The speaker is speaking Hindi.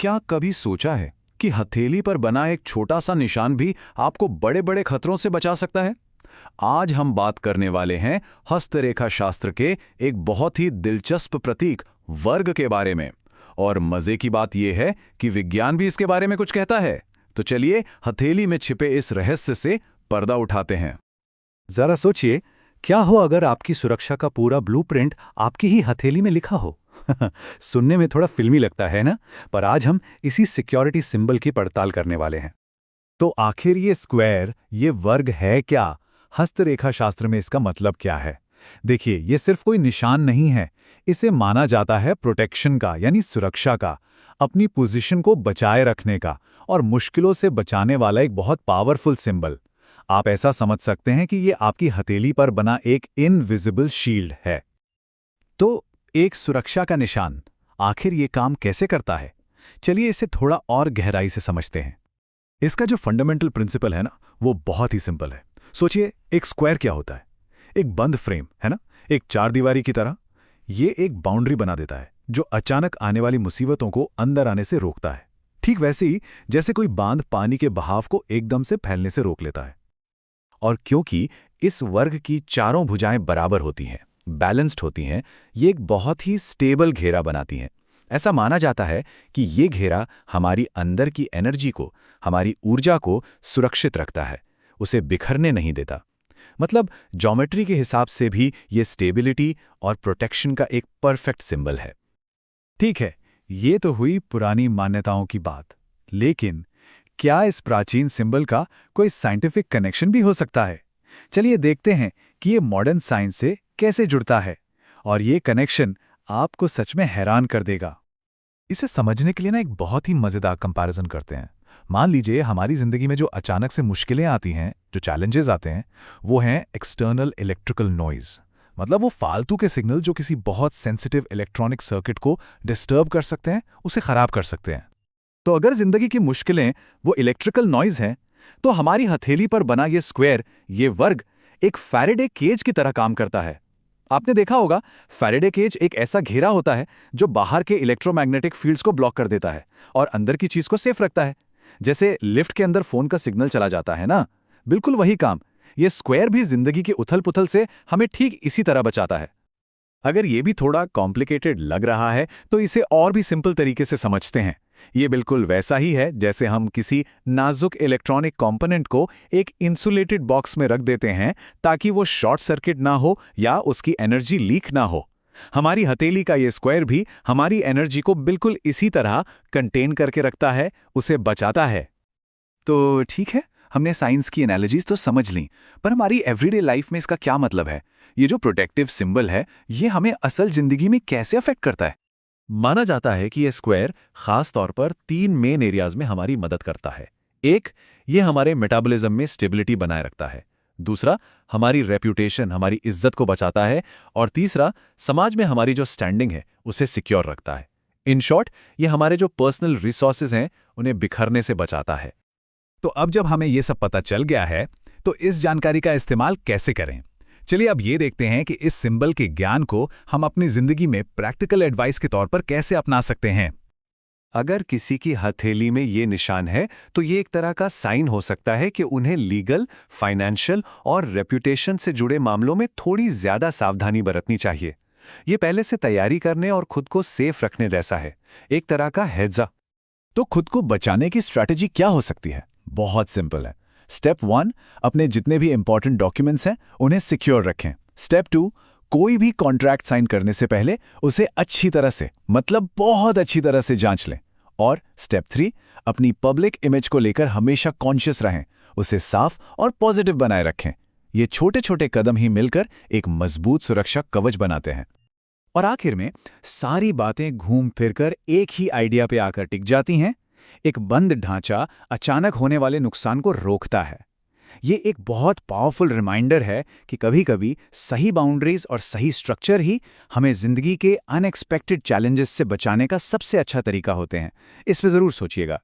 क्या कभी सोचा है कि हथेली पर बना एक छोटा सा निशान भी आपको बड़े बड़े खतरों से बचा सकता है? आज हम बात करने वाले हैं हस्तरेखा शास्त्र के एक बहुत ही दिलचस्प प्रतीक वर्ग के बारे में। और मजे की बात यह है कि विज्ञान भी इसके बारे में कुछ कहता है। तो चलिए हथेली में छिपे इस रहस्य से पर्दा उठाते हैं। जरा सोचिए, क्या हो अगर आपकी सुरक्षा का पूरा ब्लूप्रिंट आपकी ही हथेली में लिखा हो। सुनने में थोड़ा फिल्मी लगता है ना, पर आज हम इसी सिक्योरिटी सिंबल की पड़ताल करने वाले हैं। तो आखिर ये स्क्वायर, ये वर्ग है क्या? हस्तरेखा शास्त्र में इसका मतलब क्या है? देखिए, ये सिर्फ कोई निशान नहीं है। इसे माना जाता है प्रोटेक्शन का, यानी सुरक्षा का, अपनी पोजीशन को बचाए रखने का और मुश्किलों से बचाने वाला एक बहुत पावरफुल सिंबल। आप ऐसा समझ सकते हैं कि ये आपकी हथेली पर बना एक इनविजिबल शील्ड है। तो एक सुरक्षा का निशान, आखिर ये काम कैसे करता है? चलिए इसे थोड़ा और गहराई से समझते हैं। इसका जो फंडामेंटल प्रिंसिपल है ना, वो बहुत ही सिंपल है। सोचिए, एक स्क्वायर क्या होता है? एक बंद फ्रेम है ना, एक चारदीवारी की तरह। ये एक बाउंड्री बना देता है जो अचानक आने वाली मुसीबतों को अंदर आने से रोकता है। ठीक वैसे ही जैसे कोई बांध पानी के बहाव को एकदम से फैलने से रोक लेता है। और क्योंकि इस वर्ग की चारों भुजाएं बराबर होती हैं, बैलेंस्ड होती हैं, ये एक बहुत ही स्टेबल घेरा बनाती हैं। ऐसा माना जाता है कि ये घेरा हमारी अंदर की एनर्जी को, हमारी ऊर्जा को सुरक्षित रखता है, उसे बिखरने नहीं देता। मतलब ज्योमेट्री के हिसाब से भी ये स्टेबिलिटी और प्रोटेक्शन का एक परफेक्ट सिंबल है। ठीक है, ये तो हुई पुरानी मान्यताओं की बात, लेकिन क्या इस प्राचीन सिंबल का कोई साइंटिफिक कनेक्शन भी हो सकता है? चलिए देखते हैं कि ये मॉडर्न साइंस से कैसे जुड़ता है, और ये कनेक्शन आपको सच में हैरान कर देगा। इसे समझने के लिए ना एक बहुत ही मजेदार कंपैरिजन करते हैं। मान लीजिए हमारी जिंदगी में जो अचानक से मुश्किलें आती हैं, जो चैलेंजेस आते हैं, वो हैं एक्सटर्नल इलेक्ट्रिकल नॉइज। मतलब वो फालतू के सिग्नल जो किसी बहुत सेंसिटिव इलेक्ट्रॉनिक सर्किट को डिस्टर्ब कर सकते हैं, उसे खराब कर सकते हैं। तो अगर जिंदगी की मुश्किलें वो इलेक्ट्रिकल नॉइज हैं, तो हमारी हथेली पर बना ये स्क्वायर, ये वर्ग, एक फैराडे केज की तरह काम करता है। आपने देखा होगा, फैराडे केज एक ऐसा घेरा होता है जो बाहर के इलेक्ट्रोमैग्नेटिक फील्ड्स को ब्लॉक कर देता है और अंदर की चीज को सेफ रखता है। जैसे लिफ्ट के अंदर फोन का सिग्नल चला जाता है ना, बिल्कुल वही काम ये स्क्वायर भी जिंदगी की उथल-पुथल से हमें ठीक इसी तरह बचाता है। अगर ये भी थोड़ा कॉम्प्लिकेटेड लग रहा है, तो इसे और भी सिंपल तरीके से समझते हैं। ये बिल्कुल वैसा ही है जैसे हम किसी नाजुक इलेक्ट्रॉनिक कंपोनेंट को एक इंसुलेटेड बॉक्स में रख देते हैं ताकि वो शॉर्ट सर्किट ना हो या उसकी एनर्जी लीक ना हो। हमारी हथेली का ये स्क्वायर भी हमारी एनर्जी को बिल्कुल इसी तरह कंटेन करके रखता है, उसे बचाता है। तो ठीक है, हमने साइंस की एनालॉजीज तो समझ ली, पर हमारी एवरीडे लाइफ में इसका क्या मतलब है? ये जो प्रोटेक्टिव सिंबल है, ये हमें असल जिंदगी में कैसे अफेक्ट करता है? माना जाता है कि ये स्क्वायर खास तौर पर 3 मेन एरियाज में हमारी मदद करता है। एक, ये हमारे मेटाबॉलिज्म में स्टेबिलिटी बनाए रखता है। दूसरा, हमारी रेप्यूटेशन, हमारी इज्जत को बचाता है। और तीसरा, समाज में हमारी जो स्टैंडिंग है उसे सिक्योर रखता है। इन शॉर्ट, ये हमारे जो पर्सनल रिसोर्सेज हैं उन्हें बिखरने से बचाता है। तो अब जब हमें ये सब पता चल गया है, तो इस जानकारी का इस्तेमाल कैसे करें? चलिए अब ये देखते हैं कि इस सिंबल के ज्ञान को हम अपनी जिंदगी में प्रैक्टिकल एडवाइस के तौर पर कैसे अपना सकते हैं। अगर किसी की हथेली में ये निशान है, तो ये एक तरह का साइन हो सकता है कि उन्हें लीगल, फाइनेंशियल और रेप्यूटेशन से जुड़े मामलों में थोड़ी ज्यादा सावधानी बरतनी चाहिए। ये पहले से तैयारी करने और खुद को सेफ रखने जैसा है, एक तरह का हेड्स अप। तो खुद को बचाने की स्ट्रैटेजी क्या हो सकती है? बहुत सिंपल है। स्टेप 1, अपने जितने भी इंपॉर्टेंट डॉक्यूमेंट्स हैं उन्हें सिक्योर रखें। स्टेप 2, कोई भी कॉन्ट्रैक्ट साइन करने से पहले उसे अच्छी तरह से, मतलब बहुत अच्छी तरह से जांच लें। और स्टेप 3, अपनी पब्लिक इमेज को लेकर हमेशा कॉन्शियस रहें, उसे साफ और पॉजिटिव बनाए रखें। ये छोटे छोटे कदम ही मिलकर एक मजबूत सुरक्षा कवच बनाते हैं। और आखिर में सारी बातें घूम फिरकर एक ही आइडिया पे आकर टिक जाती हैं। एक बंद ढांचा अचानक होने वाले नुकसान को रोकता है। ये एक बहुत पावरफुल रिमाइंडर है कि कभी-कभी सही बाउंड्रीज और सही स्ट्रक्चर ही हमें जिंदगी के अनएक्सपेक्टेड चैलेंजेस से बचाने का सबसे अच्छा तरीका होते हैं। इस पे जरूर सोचिएगा।